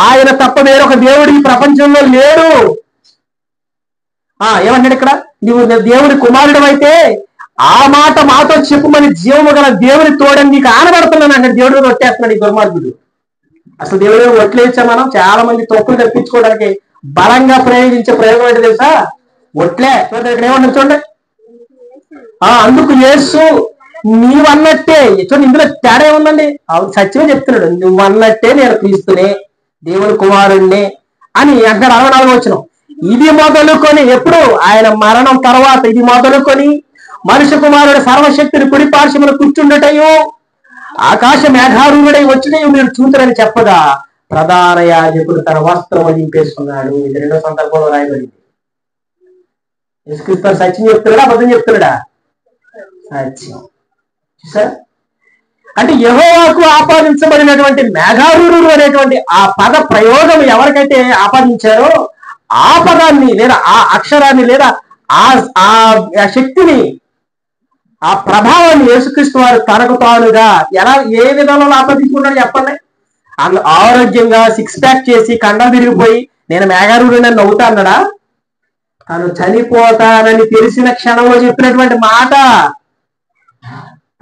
ఆయన తప్ప వేరొక దేవుడు ఈ ప్రపంచంలో లేడు. ఏమన్నాడు ఇక్కడ? నీవు దేవుని కుమారుడు అయితే ఆ మాట మాతో చెప్పుమని జీవము గల దేవుని తోడని నీకు ఆనబడుతున్నాను అన్నాడు. దేవుడు మీద ఒట్టేస్తున్నాడు ఈ దుర్మార్గుడు. అసలు దేవుడు ఒట్లేచ్చా? మనం చాలా మంది తప్పులు తప్పించుకోవడానికి బలంగా ప్రయోగించే ప్రయోగం ఏంటి తెలుసా? ఒట్లే. ఇక్కడ ఏమన్నా చూడండి, అందుకు యేసు నీవన్నట్టే. చూడండి, ఇందులో తేడా ఏముందండి? సత్యమే చెప్తున్నాడు. నువ్వన్నట్టే నేను క్రీస్తునే, దేవుని కుమారుణ్ణే అని అంటాడు. 64 వచనం. ఇది మొదలుకొని, ఎప్పుడు? ఆయన మరణం తర్వాత, ఇది మొదలుకొని మనుష్య కుమారుడు సర్వశక్తిని కుడి పార్శ్వమున కూర్చుండటయో ఆకాశ మేఘారూఢుడై వచ్చినయో మీరు చూతురని చెప్పగా ప్రధాన యాజకుడు తన వస్త్రం దింపేసుకున్నాడు. ఇది 2వ సందర్భంలో రాయబడింది. యేసుక్రీస్తు సత్యం చెప్తున్నాడా అబద్ధం చెప్తున్నాడా? సత్యం. సార్ అంటే యెహోవాకు ఆపాదించబడినటువంటి మేఘారూఢుడు అనేటువంటి ఆ పద ప్రయోగం ఎవరికైతే ఆపాదించారో ఆ పదాన్ని లేదా ఆ అక్షరాన్ని లేదా ఆ శక్తిని, ఆ ప్రభావాన్ని యేసుక్రీస్తు వారు తనకు తానుగా ఎలా ఏ విధంలో ఆపాదించుకున్నాడు చెప్పండి? ఆరోగ్యంగా 6 ప్యాక్ చేసి కండం విరిగిపోయి నేను మేఘారూఢుడని నవ్వుతా అన్నాడా? తను చనిపోతానని తెలిసిన క్షణంలో చెప్పినటువంటి మాట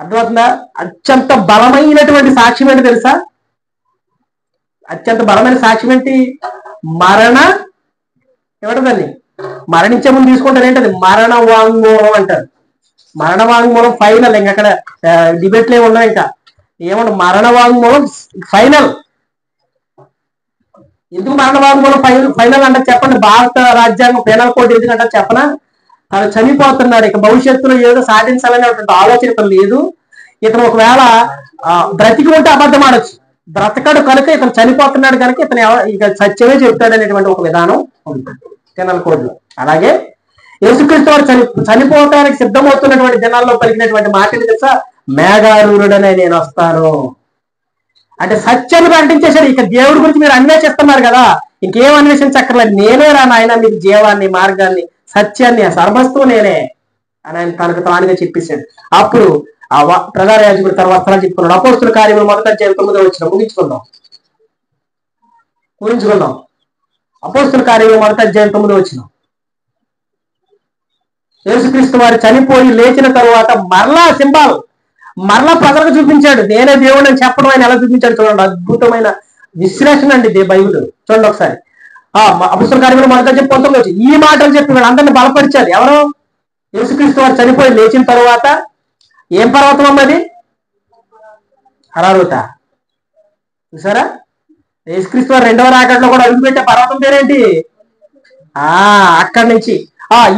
అర్థమవుతుందా? అత్యంత బలమైనటువంటి సాక్ష్యం ఏంటి తెలుసా? అత్యంత బలమైన సాక్ష్యం ఏంటి? ఏమంటుందండి? మరణించే ముందు తీసుకుంటారు ఏంటది? మరణ వాంగ్మూలం అంటారు. మరణ వాంగ్మూలం ఫైనల్. ఇంకా అక్కడ డిబేట్లు ఏమి ఉన్నాయి. ఇంకా ఏమంటారు? మరణ వాంగ్మూలం ఫైనల్. ఎందుకు మరణ వాంగ్మూలం ఫైనల్ అంటే చెప్పండి? భారత రాజ్యాంగం పెనల్ కోడ్ ఎందుకంటే చెప్పనా? తను చనిపోతున్నాడు, ఇక భవిష్యత్తులో ఏదో సాధించాలనేటువంటి ఆలోచన లేదు. ఇతను ఒకవేళ బ్రతికి ఉంటే అబద్ధం ఆడొచ్చు, బ్రతకడు కనుక ఇతను చనిపోతున్నాడు కనుక ఇతను ఇక సత్యమే చెప్తాడు అనేటువంటి ఒక విధానం ఉంటుంది పెనల్ కోడ్ లో. అలాగే యేసుక్రీస్తు వారు చనిపోవటానికి సిద్ధమవుతున్నటువంటి దినాల్లో పలికినటువంటి మాటలు తెలుసా? మేఘారూఢుడనే నేను వస్తాను అంటే సత్యాన్ని ప్రకటించేశాడు. ఇక దేవుడి గురించి మీరు అన్వేషిస్తున్నారు కదా, ఇంకేం అన్వేషించక్కర్లేదు. నేనే రా నాయన మీకు జీవాన్ని, మార్గాన్ని, సత్యాన్ని, సర్వస్వం నేనే అని ఆయన తనకు తానుగా చెప్పేశాడు. అప్పుడు ఆ ప్రధాన యాజకుడు తన వస్త్రాలు చెప్పుకున్నాడు. అపోస్తుల కార్యములు 1వ అధ్యాయం 9వ వచనం ముగించుకుందాం. అపోస్తుల కార్యములు 1వ అధ్యాయం 9వ వచనం. యేసుక్రీస్తు వారు చనిపోయి లేచిన తరువాత మరలా ప్రజలకు చూపించాడు. నేనే దేవుడు అని చెప్పడం ఆయన ఎలా చూపించాడు చూడండి. అద్భుతమైన విశ్లేషణ అండి ఇది బైబిల్. చూడండి ఒకసారి. అపోస్తుల కార్యములు 1వ అధ్యాయం 19వ వచనం. ఈ మాటలు చెప్పి వీళ్ళు అందరినీ బలపరిచారు. ఎవరు? యేసుక్రీస్తు వారు చనిపోయి లేచిన తరువాత ఏం పర్వతం అమ్మది? అరారోత. చూసారా? యేసుక్రీస్తు వారు 2వ రాకడలో కూడా అడుగుపెట్టే పర్వతం పేరేంటి? అక్కడి నుంచి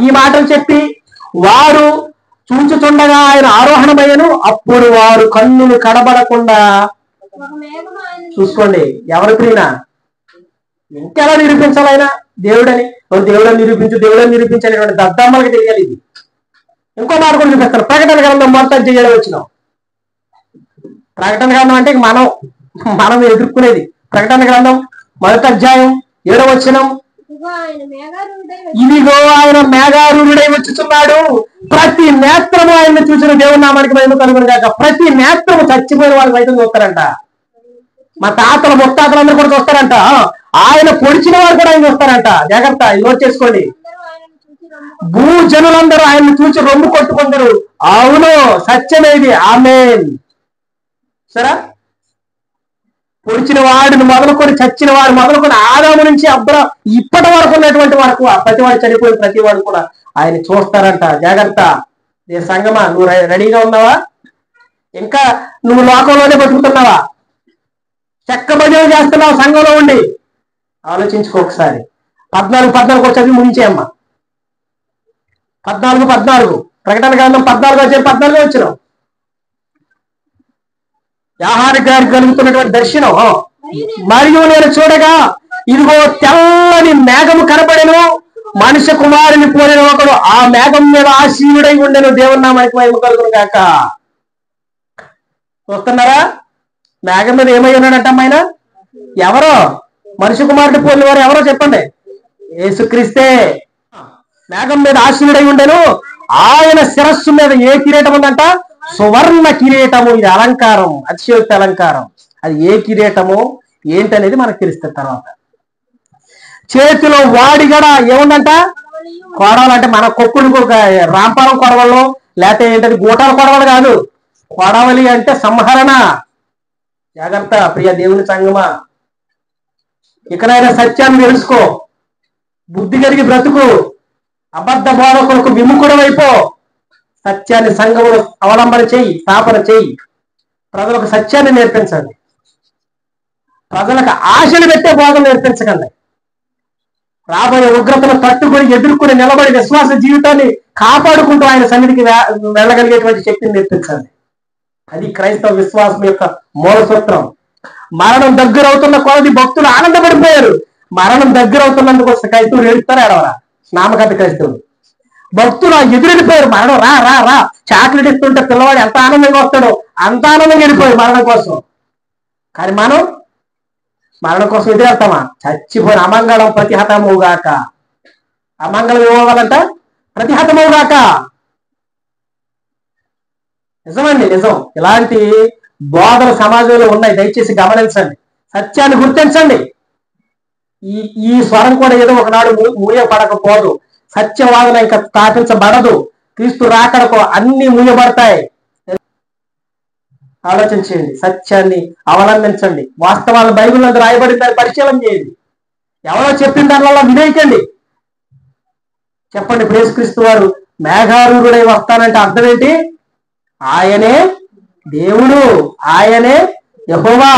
ఈ మాటలు చెప్పి వారు చూచుచుండగా ఆయన ఆరోహణమయ్యను. అప్పుడు వారు కన్నులు కడబడకుండా చూసుకోండి, ఎవరి ప్రియనా ఇంకెలా నిరూపించాలి ఆయన దేవుడని? దేవుడని నిరూపించు, దేవుడని నిరూపించలేటువంటి దద్దమ్మలకి తెలియాలి ఇది. ఇంకో మాట కూడా చూపిస్తాను. ప్రకటన గ్రంథం మొదటి అధ్యాయం వచ్చినాం. ప్రకటన గ్రంథం అంటే మనం ఎదుర్కొనేది. ప్రకటన గ్రంథం మొదటి అధ్యాయం 7వ వచనం, ఇదిగో ఆయన మేఘారూఢుడై వచ్చుచున్నాడు, ప్రతి నేత్రము ఆయన చూసిన దేవుని నామానికి మహిమ కలుగును గాక. ప్రతి నేత్రము చచ్చిపోయిన వాళ్ళు సైతం చూస్తారంట. మా తాతలు ముత్తాతలు అందరూ కూడా చూస్తారంట. ఆయన పొడిచిన వారు కూడా ఆయన చూస్తారంట. జాగ్రత్త, నోట్ చేసుకోండి. భూజనులందరూ ఆయన్ని చూసి రొమ్ము కొట్టుకుందరు. అవును, సత్యమేది. ఆమేన్. సరే, పొడిచిన వాడిని మొదలుకొని చచ్చిన వాడు మొదలుకొని ఆదాము నుంచి అబ్రాము ఇప్పటి వరకు ఉన్నటువంటి వరకు ప్రతివాడు చనిపోయిన ప్రతివాడు కూడా ఆయన చూస్తారంట. జాగ్రత్త. ఏ సంగమా, నువ్వు రెడీగా ఉన్నావా? ఇంకా నువ్వు లోకంలోనే బతుకుతున్నావా? చెక్కబడి చేస్తున్నావు సంఘంలో ఉండి? ఆలోచించుకో ఒకసారి. 14 చదివి ముగించేయమ్మా. 14 ప్రకటన గ్రంథం 14 వచ్చిన యోహాను గారికి కలుగుతున్నటువంటి దర్శనం. మరియు నేను చూడగా ఇదిగో తెల్లని మేఘము కనబడెను, మనుష్య కుమారుని పోలిన ఒకడు ఆ మేఘం మీద ఆసీనుడై ఉండెను. దేవుని నామానికి మహిమ కలుగును గాక. చూస్తున్నారా? మేఘం మీద ఏమై ఉన్నాడంట ఆయన? ఎవరో మనుష్య కుమారుని పోలిన వారు ఎవరో చెప్పండి. యేసుక్రీస్తే. మేఘం మీద ఆసీనుడై ఉండెను. ఆయన శిరస్సు మీద ఏ కిరీటం ఉందంట? సువర్ణ కిరీటము. ఇది అలంకారం, అతిశయోక్తి అలంకారం. అది ఏ కిరీటము ఏంటనేది మనకు తెలుస్తుంది తర్వాత. చేతిలో వాడిగడ ఏముందంట? కొడవలు. అంటే మన కొక్కుడు రాంపారం కొడవలు, లేకపోతే ఏంటది గూటాల కొడవలు కాదు. కొడవలి అంటే సంహరణ. జాగ్రత్త ప్రియ దేవుని సంగమా. ఇకనైనా సత్యాన్ని తెలుసుకో, బుద్ధి కలిగి బ్రతుకు, అబద్ధ బోధకులకు విముఖుడు అయిపో. సత్యాన్ని సంఘములు అవలంబన చేయి, స్థాపన చేయి. ప్రజలకు సత్యాన్ని నేర్పించండి. ప్రజలకు ఆశలు పెట్టే బోధన నేర్పించకండి. రాబోయే ఉగ్రతను తట్టుకొని ఎదుర్కొని నిలబడి విశ్వాస జీవితాన్ని కాపాడుకుంటూ ఆయన సన్నిధికి వెళ్ళగలిగేటువంటి శక్తిని నేర్పించండి. అది క్రైస్తవ విశ్వాసం యొక్క మూల సూత్రం. మరణం దగ్గర అవుతున్న కొలది భక్తులు ఆనందపడిపోయారు. మరణం దగ్గర అవుతున్నందుకు క్రైస్తవులు ఏడుస్తారా? ఏడవరా? నామకథ క్రైస్తవులు భక్తులు ఎదురెళ్ళిపోయారు. మరణం రా రా రా చాక్లెట్ ఇస్తుంటే పిల్లవాడు ఎంత ఆనందంగా వస్తాడో అంత ఆనందంగా వెళ్ళిపోయారు మరణం కోసం. కానీ మనం మరణం కోసం ఎదురెళ్తామా? చచ్చిపోయిన అమంగళం ప్రతిహతమవుగాక. అమంగళం ఇవ్వాలంట ప్రతిహతమవుగాక. నిజమండి, నిజం. ఇలాంటి బోధన సమాజంలో ఉన్నాయి. దయచేసి గమనించండి, సత్యాన్ని గుర్తించండి. ఈ స్వరం కూడా ఏదో ఒకనాడు మూయపడకపోదు. సత్యవాదన ఇంకా స్థాపించబడదు. క్రీస్తు రాకడకు అన్ని మూయబడతాయి. ఆలోచించండి, సత్యాన్ని అవలంబించండి. వాస్తవాలను బైబిల్ నందు రాయబడిన దాన్ని పరిశీలన చేయండి. ఎవరో చెప్పిన దానివల్ల వినేయకండి. చెప్పండి, యేసుక్రీస్తు వారు మేఘారూఢుడై వస్తానంటే అర్థం ఏంటి? ఆయనే దేవుడు, ఆయనే యెహోవా.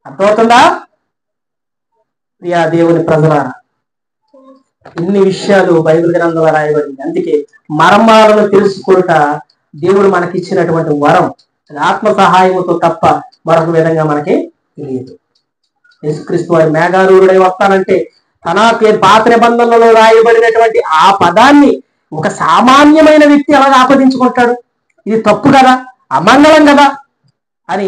అర్థమవుతుందా ప్రియా దేవుని ప్రజలారా? ఇన్ని విషయాలు బైబిల్ గ్రంథంలో రాయబడింది. అందుకే మర్మాలను తెలుసుకుంటా దేవుడు మనకి ఇచ్చినటువంటి వరం. ఆత్మ సహాయముతో తప్ప మరొక విధంగా మనకి తెలియదు. యేసుక్రీస్తు వారి మేఘారూఢుడై వస్తానంటే తన పాత నిబంధనలలో రాయబడినటువంటి ఆ పదాన్ని ఒక సామాన్యమైన వ్యక్తి ఎలా ఆపదించుకుంటాడు? ఇది తప్పు కదా, అమంగళం కదా అని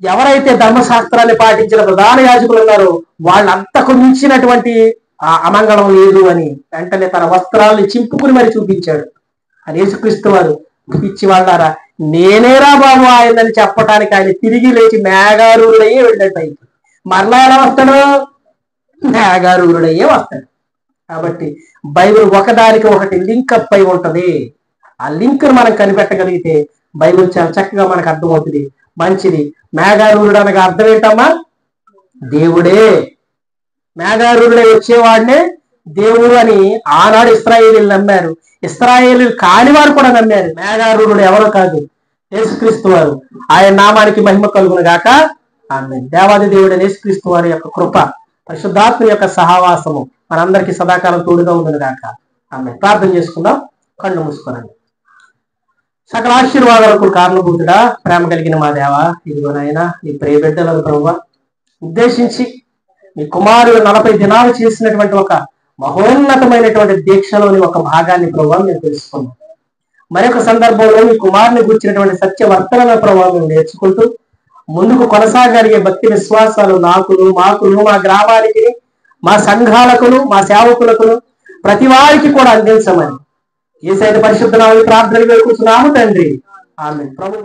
ఎవరైతే ధర్మశాస్త్రాన్ని పాటించిన ప్రధాన యాజకులు ఉన్నారో వాళ్ళంతకు మించినటువంటి ఆ అమంగళం లేదు అని వెంటనే తన వస్త్రాలను చింపుకుని మరి చూపించాడు. అని యేసుక్రీస్తు వారు పిచ్చి వాళ్ళారా, నేనేరా బాబు ఆయనని చెప్పటానికి ఆయన తిరిగి లేచి మేఘారూఢుడయ్యే వెళ్ళాడు పైకి. మరలా ఎలా వస్తాడు? మేఘారూఢుడయ్యే వస్తాడు. కాబట్టి బైబిల్ ఒకదానికి ఒకటి లింక్ అప్ అయి ఉంటది. ఆ లింక్ మనం కనిపెట్టగలిగితే బైబిల్ చాలా చక్కగా మనకు అర్థమవుతుంది. మంచిది. మేఘారూఢుడు అనగా అర్థం ఏంటమ్మా? దేవుడే. మేఘారూఢుడై వచ్చేవాడినే దేవుడు అని ఆనాడు ఇశ్రాయేలీయులు నమ్మారు. ఇశ్రాయేలీయులు కాని వారు కూడా నమ్మారు. మేఘారూఢుడు ఎవరో కాదు, యేసుక్రీస్తు వారు. ఆయన నామానికి మహిమ కలుగును గాక. ఆమేన్. దేవాది దేవుడైన యేసుక్రీస్తు వారి యొక్క కృప, పరిశుద్ధాత్మ యొక్క సహవాసము మనందరికీ సదాకాలం తోడుగా ఉండును గాక. ఆమేన్. ప్రార్థన చేసుకుందాం. కళ్ళు మూసుకోనండి. సకల ఆశీర్వాదాలకు కారణభూతుడా, ప్రేమ కలిగిన మా దేవా, ఇదిగోనైనా నీ ప్రియ బిడ్డలను ప్రభువా ఉద్దేశించి మీ కుమారుడు 40 దినాలు చేసినటువంటి ఒక మహోన్నతమైనటువంటి దీక్షలోని ఒక భాగాన్ని ప్రభువా మేము తెలుసుకున్నాం. మరొక సందర్భంలో మీ కుమారుని గురించినటువంటి సత్యవర్తనల ప్రభావం మేము నేర్చుకుంటూ ముందుకు కొనసాగలిగే భక్తి విశ్వాసాలు మాకును మా గ్రామానికి, మా సంఘాలకును, మా సేవకులకును, ప్రతి వారికి కూడా అందించమని యేసయ్య పరిశుద్ధ నామములో ప్రార్థన వేడుకుంటున్నాము తండ్రి. ఆమేన్. ప్రభు